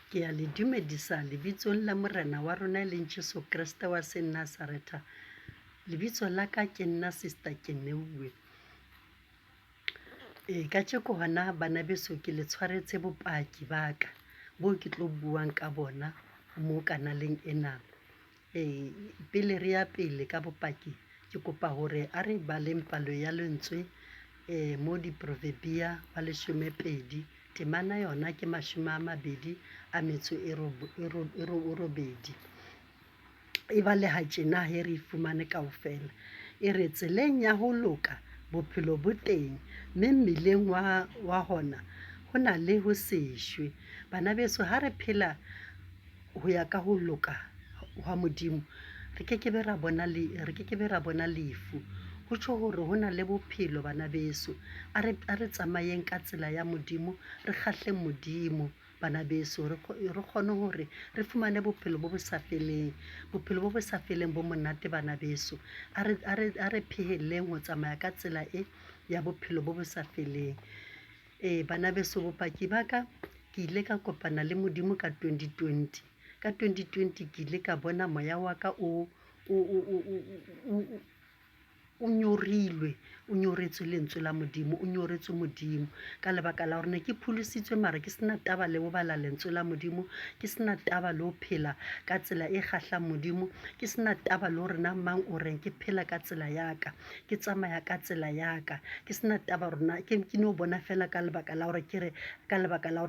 Ke a le dumedisa lebitsong la morena wa rona e leng Jesu Kriste wa Nazaretha. Lebitso la ka ke nna Sister Keneuwe. Ka tjeko hona bana beso ke le tshwaretse bopaki ba ka bo ke tlo buang ka bona mo kanaleng ena. Pele re ya pele ka bopaki ke kopa hore a re baleng palo ya lentswe mo di-Proverbia wa 12 temana yona ke 28 e baleha tjena he re fumane kaofela e re tseleng ya ho loka bophelo bo teng mme mmileng wa hona ho na le ho seshwe. Bana beso ha re phela ho ya ka ho loka wa modimo re kekebe ra bona lefu. Ho tjho hore ho na le bophelo bana beso a re tsamayeng ka tsela ya modimo re kgahle modimo bana beso re kgone hore re fumane bophelo bo bo sa feleng, bophelo bo bo sa feleng bo monate bana beso. A re pheheleng ho tsamaya ka tsela e ya bophelo bo bo sa feleng. Bana beso bopaki ba ka ke ile ka kopana le modimo ka 2020. Ka 2020 ke ile ka bona moya wa ka o nyoretswe lentswe la modimo, o nyoretswe modimo ka lebaka la hore ne ke pholositswe mara ke sena taba le ho bala lentswe la modimo, ke sena taba le ho phela ka tsela e kgahlang modimo, ke sena taba le hore na mang o reng ke phela ka tsela ya ka, ke tsamaya ka tsela ya ka, ke sena taba hore ke no bona fela ka lebaka la hore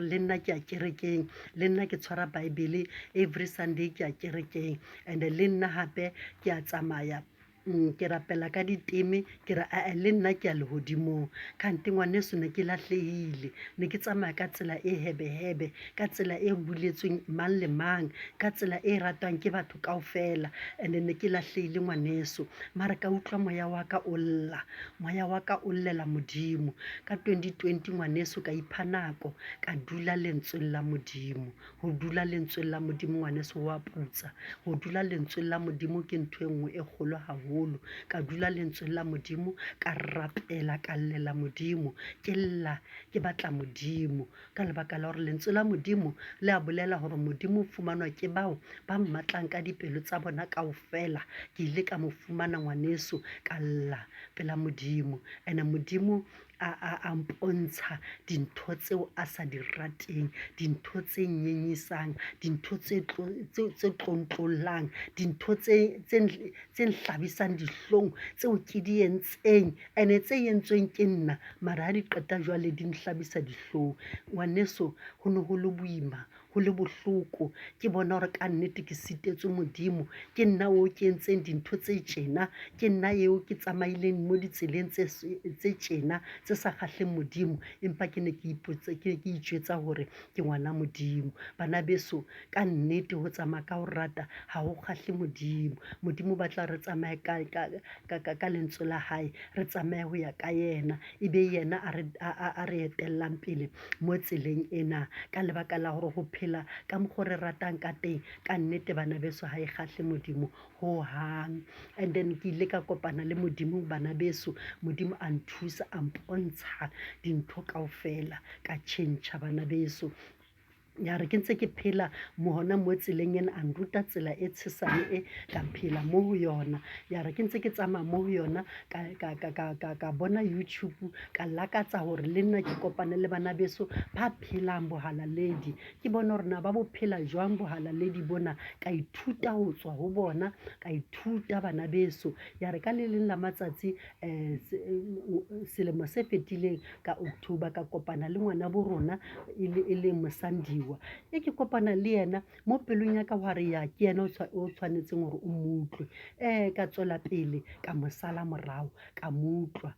le nna ke a kerekeng, le nna ke tshwara Bible every Sunday ke a kerekeng, and le nna hape ke a tsamaya ke rapela ka diteme ke re le nna ke a lehodimong. Kante ngwaneso ne ke lahlehile, ne ke tsamaya ka tsela e hebehebe, ka tsela e buletsweng mang le mang, ka tsela e ratwang ke batho kaofela, and ne ke lahlehile ngwaneso. Mara ka utlwa moya wa ka o lla, moya wa ka o llela modimo. Ka 2020 ngwaneso ka ipha nako ka dula lentsweng la modimo. Ho dula lentsweng la modimo ngwaneso wa putsa, ho dula lentsweng la modimo ke ntho e nngwe e kgolo haholo. Ka dula lentsweng la modimo, ka rapela ka llela modimo, ke lla ke batla modimo ka lebaka la hore lentswe la modimo le a bolela hore modimo o fumanwa ke bao ba mmatlang ka dipelo tsa bona kaofela. Ke ile ka mo fumana ngwaneso ka lla pela modimo, and modimo a mpontsha dintho tseo a sa di rateng, dintho tse nyenyisang, dintho tse tlontlollang, dintho tse nhlabisang dihlong, tseo ke di entseng ene tse entsweng ke nna mara ha di qeta jwale di nhlabisa dihlong. Ngwaneso ho ne ho le boima, ho le bohloko, ke bona hore ka nnete ke sitetswe modimo, ke nna o ke entseng dintho tse tjena, ke nna eo ke tsamaileng mo ditseleng tse tjena tse sa kgahleng modimo, empa ke ne ke itjwetsa hore ke ngwana modimo. Bana beso ka nnete ho tsamaya ka ho rata ha ho kgahle modimo. Modimo o batla re tsamaye ka lentswe la hae, re tsamaye ho ya ka yena, ebe yena a re etellang pele mo tseleng ena, ka lebaka la hore ho phela ka mokgo re ratang ka teng ka nnete bana beso ha e kgahle modimo ho hang. And then ke ile ka kopana le modimo bana beso, modimo a nthusa a mpontsha dintho kaofela ka tjhentjha bana beso. Ya re ke ntse ke phela mo hona mo tseleng ena a nruta tsela e tshesane e ka phela mo ho yona. Ya re ke ntse ke tsamaya mo ho yona ka bona YouTube, ka lakatsa hore le nna ke kopane le bana beso ba phelang bohalaledi, ke bona hore na ba bo phela jwang bohalaledi bona, ka ithuta ho tswa ho bona, ka ithuta bana beso. Ya re ka le leng la matsatsi selemo se fetileng ka October ka kopana le ngwana bo rona e leng Mosandiwa, ke kopana le yena mo pelong ya ka hwa re ya ke yena o tshwanetseng hore o mutlwe. Ka tswela pele ka mo sala morao, ka mutlwa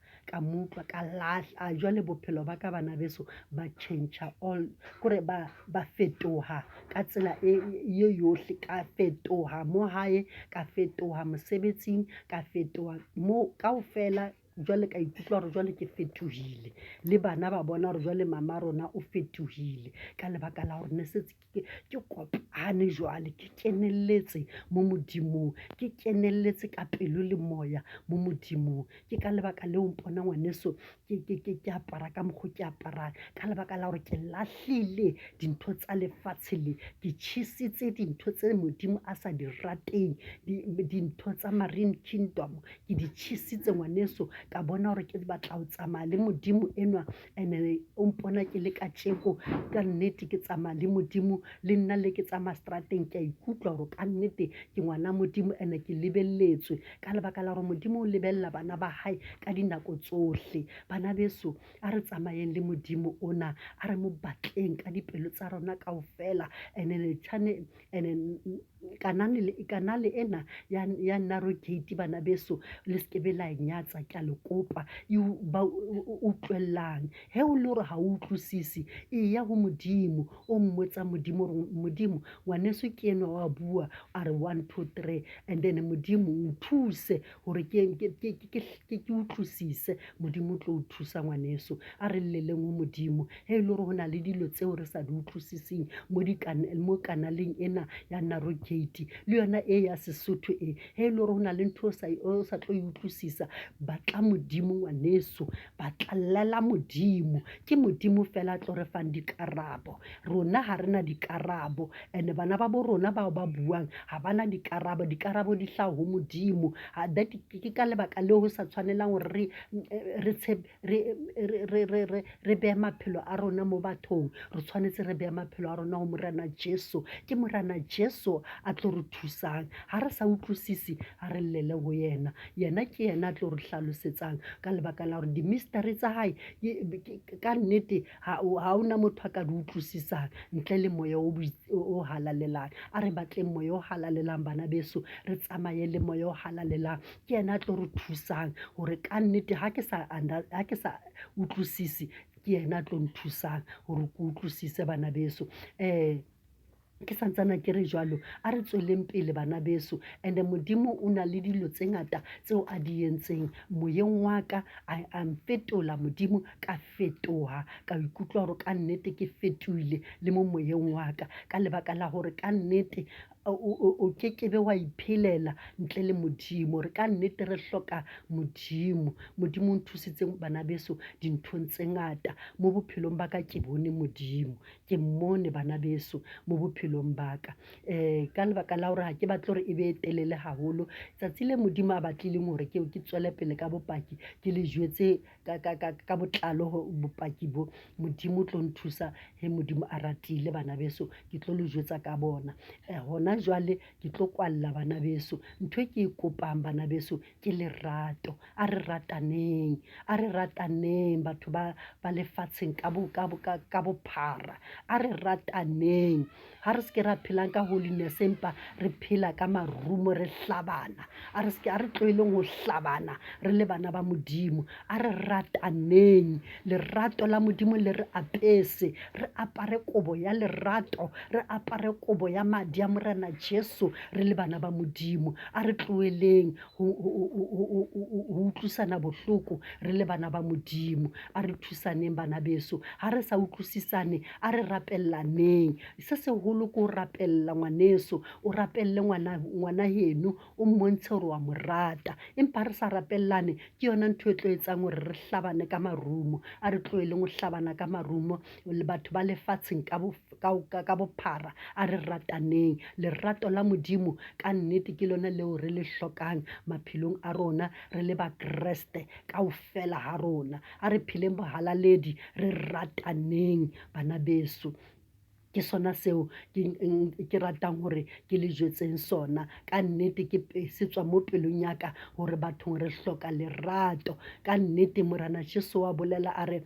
ka lahla. Jwale bophelo ba ka bana beso ba tjhentjha all kore ba fetoha ka tsela e yohle, ka fetoha mo hae, ka fetoha mosebetsing, ka fetoha mo kaofela jwale ka ikutlwa gore jwale ke fetohile le bana ba bona gore jwale mama rona o fetohile ka lebaka la gore ne setse ke kopane jwale ke kenelletse mo modimong ke kenelletse ka pelo le moya mo modimong ke ka lebaka leo mpona ngwaneso ke apara ka mokgwa ke aparang ka lebaka la gore ke lahlile dintho tsa lefatshe le ke tšhisitse dintho tse modimo a sa di rateng dintho tsa marine kingdom ke di tšhisitse ngwaneso ka bona gore ke batla go tsamaya le modimo enwa and-e o mpona ke le ka tšeko ka nnete ke tsamaya le modimo le nna le ke tsamaya strateng ke a ikutlwa gore ka nnete ke ngwana modimo and-e ke lebeletswe ka lebaka la gore modimo o lebelela bana ba hae ka dinako tsohle bana beso a re tsamayeng le modimo ona a re mo batleng ka dipelo tsa rona kaofela kanale ena ya narrow gate bana beso le sekebe la nyatsa ke a le kopa ba utlwellang he o le gore ha o utlwisisi e ya go modimo o mmotsa modimo ngwaneso ke ena wa bua a re 1 2 3 and then modimo o thuse gore ke utlwisise modimo o tlo o thusa ngwaneso a re lleleng go modimo he e le gore go na le dilo tseo re sa di utlwisising mo kanaleng ena ya narrow gate le yona e ya Sesotho he e le gore go na le ntho o sa tlo e utlwisisa batla modimo ngwaneso batlalela modimo ke modimo fela a tlo re fang dikarabo rona ga rena dikarabo and bana ba bo rona bao ba buang ga bana dikarabo di hlago go modimo ke ka lebaka leo go sa tshwanelang gore re beye maphelo a rona mo bathong re tshwanetse re beye maphelo a rona go morena Jesu ke morena Jesu a tlo re thusang ga re sa utlwisisi a re llele go yena ke yena a tlo re hlalosetsang ka lebaka la gore di-mystery tsa hae ka nnete ga ona motho a ka di utlwisisang ntle le moya o halalelang a re batleng moya o halalelang bana beso re tsamaye le moya o halalelang ke yena a tlo re thusang gore ka nnete ga ke sa utlwisisi ke yena a tlo nthusang gore ke utlwisise bana beso ke santsana ke re jwalo a re tsweleng pele bana beso and modimo o na le dilo tse ngata tseo a di entseng moyeng wa ka a mfetola modimo ka fetoha ka ikutlwa gore ka nnete ke fetohile le mo moyeng wa ka lebaka la gore ka nnete o kekebe wa iphelela ntle le modimo re ka nnete re hloka modimo o nthusitseng bana beso dinthong tse ngata mo bophelong ba ka ke bone modimo ke mmone bana beso mo bophelong ba ka ka lebaka la gore ga ke batle gore e be telele haholo tsatsi le modimo a batlileng gore ke tswele pele ka bopaki ke le jwetse ka botlalo bopaki bo modimo o tlo nthusa he modimo a ratile bana beso ke tlo le jwetsa ka bona hona jwale ke tlo kwalla bana beso ntho e ke kopang bana beso ke lerato a re rataneng batho ba lefatsheng ka bophara a re rataneng ha re seke ra phelang ka holiness empa re phela ka marumo re hlabana a re tloeleng go hlabana re le bana ba modimo a re rataneng lerato la modimo le re apese re apare kobo ya lerato re apare kobo ya madi a morena Jesu re le bana ba modimo a re tloeleng ho utlwisana bohloko re le bana ba modimo a re thusaneng bana beso ha re sa utlwisisane a re rapellaneng se seholo ko rapella ngwaneso o rapelle ngwana heno o mmontshe gore wa morata empa re sa rapellane ke yona ntho e tlo etsang gore re hlabane ka marumo a re tloeleng go hlabana ka marumo le batho ba lefatsheng ka bophara a re rataneng lerato la modimo ka nnete ke lona leo re le hlokang maphelong a rona re le ba Kreste kaofela ha rona a re pheleng bohalaledi re rataneng bana beso ke sona seo ke ratang gore ke le jwetseng sona ka nnete ke setswa mo pelong yaka gore bathong re hloka lerato ka nnete morana Jesu wa bolela a re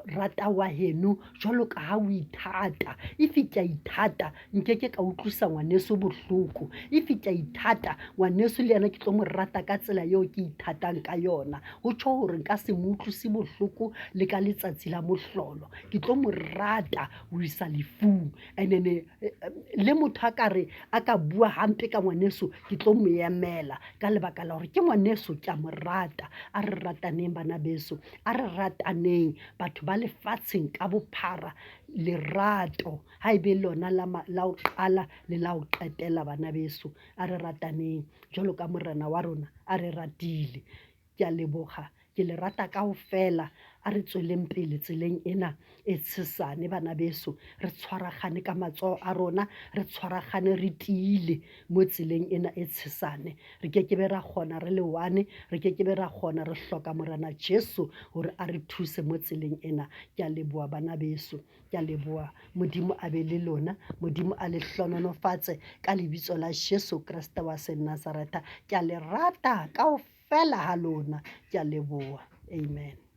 rata wa heno jwalo ka ha o ithata. If ke a ithata nkeke ka utlwisa ngwaneso bohloko. If ke a ithata ngwaneso le yena ke tlo mo rata ka tsela eo ke ithatang ka yona. Ho tjho hore nka se mo utlwise bohloko le ka letsatsi la mohlolo. Ke tlo mo rata ho isa lefung. And-ene le motho a ka re a ka bua hampe ka ngwaneso ke tlo mo emela ka lebaka la hore ke ngwaneso ke a mo rata. A re rataneng bana beso, a re rataneng batho ba lefatsheng ka bophara. Lerato ha ebe lona la ho qala le la ho qetela bana beso. A re rataneng jwalo ka morena wa rona a re ratile. Ke a leboga, ke le rata kaofela. A re tsweleng pele tseleng ena e tshesane bana beso, re tshwaragane ka matsoho a rona, re tshwaragane re tiile mo tseleng ena e tshesane. Re kekebe ra kgona re le one, re kekebe ra kgona re hloka morena Jesu hore a re thuse mo tseleng ena. Ke a leboha bana beso, ke a leboha. Modimo a be le lona, Modimo a le hlohonolofatse ka lebitso la Jesu Kriste wa Nazareta. Ke a le rata kaofela ha lona, ke a leboha. Amen.